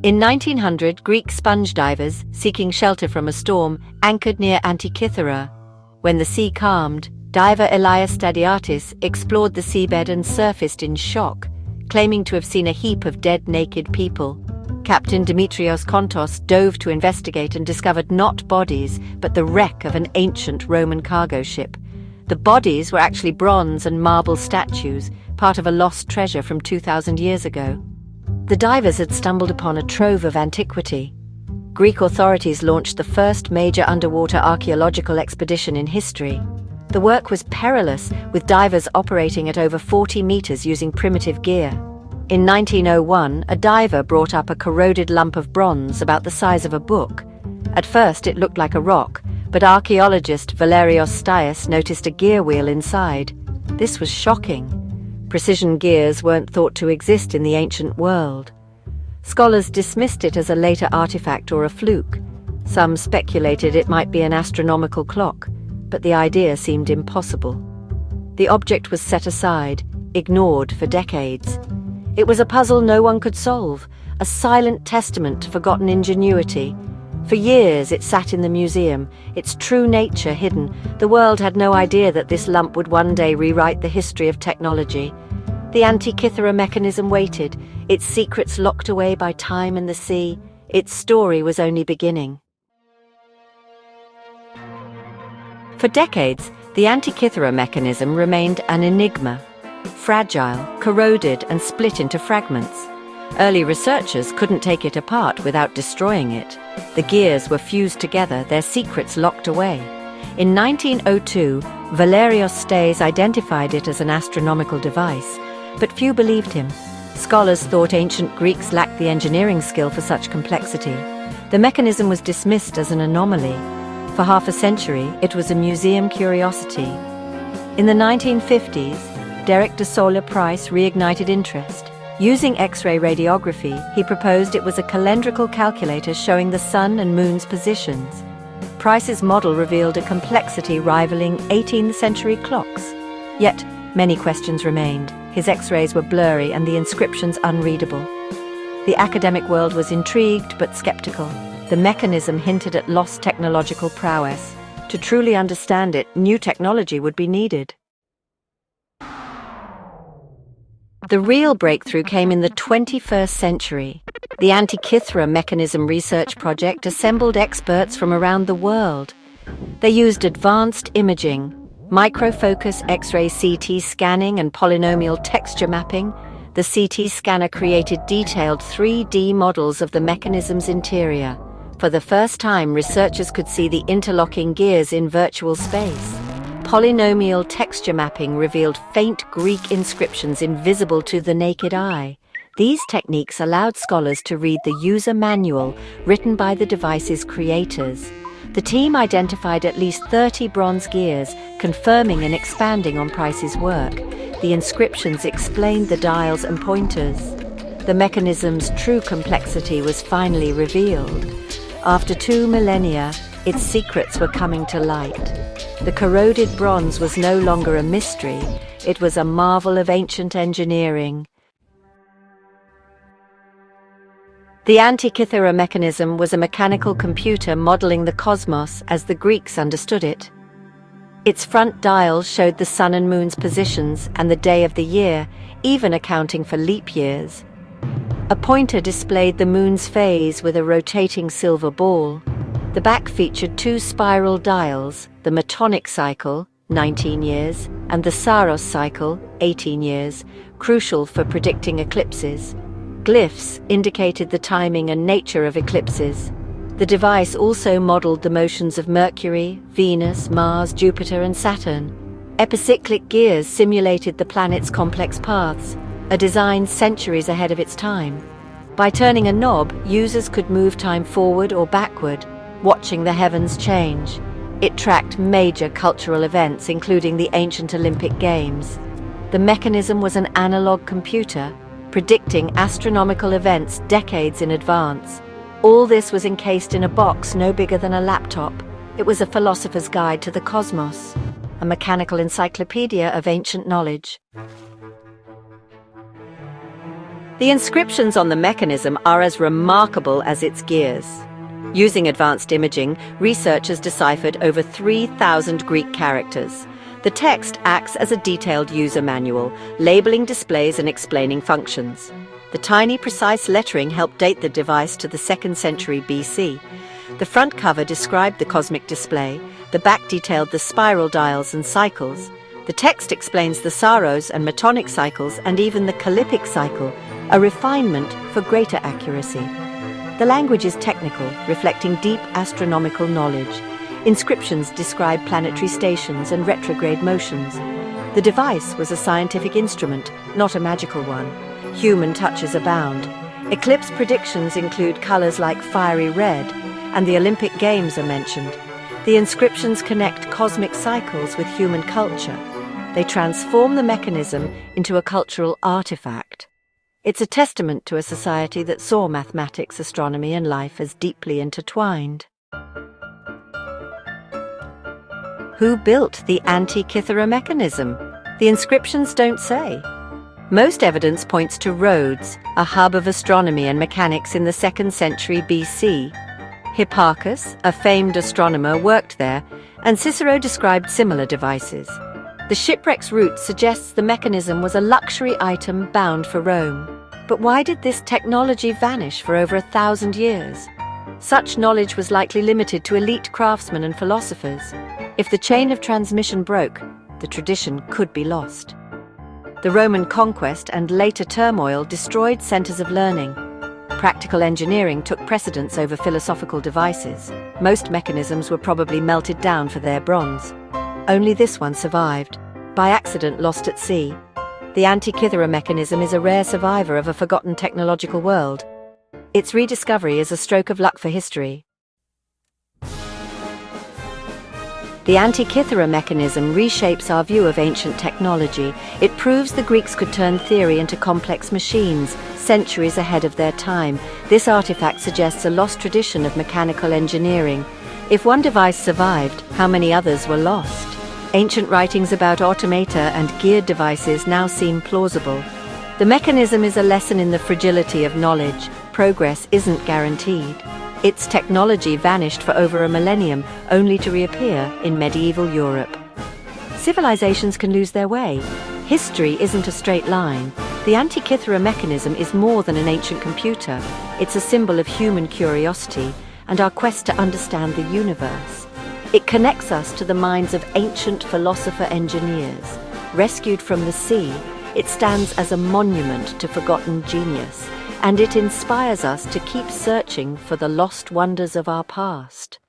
In 1900, Greek sponge divers, seeking shelter from a storm, anchored near Antikythera. When the sea calmed, diver Elias Stadiatis explored the seabed and surfaced in shock, claiming to have seen a heap of dead naked people. Captain Dimitrios Kontos dove to investigate and discovered not bodies, but the wreck of an ancient Roman cargo ship. The bodies were actually bronze and marble statues, part of a lost treasure from 2,000 years ago. The divers had stumbled upon a trove of antiquity. Greek authorities launched the first major underwater archaeological expedition in history. The work was perilous, with divers operating at over 40 meters using primitive gear. In 1901, a diver brought up a corroded lump of bronze about the size of a book. At first it looked like a rock, but archaeologist Valerios Stias noticed a gear wheel inside. This was shocking. Precision gears weren't thought to exist in the ancient world. Scholars dismissed it as a later artifact or a fluke. Some speculated it might be an astronomical clock, but the idea seemed impossible. The object was set aside, ignored for decades. It was a puzzle no one could solve, a silent testament to forgotten ingenuity. For years it sat in the museum, its true nature hidden. The world had no idea that this lump would one day rewrite the history of technology. The Antikythera Mechanism waited, its secrets locked away by time and the sea. Its story was only beginning. For decades, the Antikythera Mechanism remained an enigma. Fragile, corroded, and split into fragments. Early researchers couldn't take it apart without destroying it. The gears were fused together, their secrets locked away. In 1902, Valerios Stias identified it as an astronomical device, but few believed him. Scholars thought ancient Greeks lacked the engineering skill for such complexity. The mechanism was dismissed as an anomaly. For half a century, it was a museum curiosity. In the 1950s, Derek de Solla Price reignited interest. Using X-ray radiography, he proposed it was a calendrical calculator showing the sun and moon's positions. Price's model revealed a complexity rivaling 18th century clocks. Yet, many questions remained. His X-rays were blurry and the inscriptions unreadable. The academic world was intrigued but skeptical. The mechanism hinted at lost technological prowess. To truly understand it, new technology would be needed. The real breakthrough came in the 21st century. The Antikythera Mechanism Research Project assembled experts from around the world. They used advanced imaging, microfocus X-ray CT scanning and polynomial texture mapping. The CT scanner created detailed 3D models of the mechanism's interior. For the first time, researchers could see the interlocking gears in virtual space. Polynomial texture mapping revealed faint Greek inscriptions invisible to the naked eye. These techniques allowed scholars to read the user manual written by the device's creators. The team identified at least 30 bronze gears, confirming and expanding on Price's work. The inscriptions explained the dials and pointers. The mechanism's true complexity was finally revealed. After 2 millennia, its secrets were coming to light. The corroded bronze was no longer a mystery, it was a marvel of ancient engineering. The Antikythera Mechanism was a mechanical computer modeling the cosmos as the Greeks understood it. Its front dials showed the sun and moon's positions and the day of the year, even accounting for leap years. A pointer displayed the moon's phase with a rotating silver ball. The back featured 2 spiral dials, the Metonic cycle, 19 years, and the Saros cycle, 18 years, crucial for predicting eclipses. Glyphs indicated the timing and nature of eclipses. The device also modeled the motions of Mercury, Venus, Mars, Jupiter, and Saturn. Epicyclic gears simulated the planet's complex paths, a design centuries ahead of its time. By turning a knob, users could move time forward or backward, watching the heavens change. It tracked major cultural events, including the ancient Olympic Games. The mechanism was an analog computer, predicting astronomical events decades in advance. All this was encased in a box no bigger than a laptop. It was a philosopher's guide to the cosmos, a mechanical encyclopedia of ancient knowledge. The inscriptions on the mechanism are as remarkable as its gears. Using advanced imaging, researchers deciphered over 3,000 Greek characters. The text acts as a detailed user manual, labeling displays and explaining functions. The tiny, precise lettering helped date the device to the 2nd century BC. The front cover described the cosmic display, the back detailed the spiral dials and cycles. The text explains the Saros and Metonic cycles and even the Calippic cycle, a refinement for greater accuracy. The language is technical, reflecting deep astronomical knowledge. Inscriptions describe planetary stations and retrograde motions. The device was a scientific instrument, not a magical one. Human touches abound. Eclipse predictions include colors like fiery red, and the Olympic Games are mentioned. The inscriptions connect cosmic cycles with human culture. They transform the mechanism into a cultural artifact. It's a testament to a society that saw mathematics, astronomy, and life as deeply intertwined. Who built the Antikythera Mechanism? The inscriptions don't say. Most evidence points to Rhodes, a hub of astronomy and mechanics in the 2nd century BC. Hipparchus, a famed astronomer, worked there, and Cicero described similar devices. The shipwreck's route suggests the mechanism was a luxury item bound for Rome. But why did this technology vanish for over 1,000 years? Such knowledge was likely limited to elite craftsmen and philosophers. If the chain of transmission broke, the tradition could be lost. The Roman conquest and later turmoil destroyed centers of learning. Practical engineering took precedence over philosophical devices. Most mechanisms were probably melted down for their bronze. Only this one survived, by accident lost at sea. The Antikythera mechanism is a rare survivor of a forgotten technological world. Its rediscovery is a stroke of luck for history. The Antikythera mechanism reshapes our view of ancient technology. It proves the Greeks could turn theory into complex machines, centuries ahead of their time. This artifact suggests a lost tradition of mechanical engineering. If one device survived, how many others were lost? Ancient writings about automata and geared devices now seem plausible. The mechanism is a lesson in the fragility of knowledge. Progress isn't guaranteed. Its technology vanished for over a millennium, only to reappear in medieval Europe. Civilizations can lose their way. History isn't a straight line. The Antikythera mechanism is more than an ancient computer. It's a symbol of human curiosity and our quest to understand the universe. It connects us to the minds of ancient philosopher-engineers. Rescued from the sea, it stands as a monument to forgotten genius, and it inspires us to keep searching for the lost wonders of our past.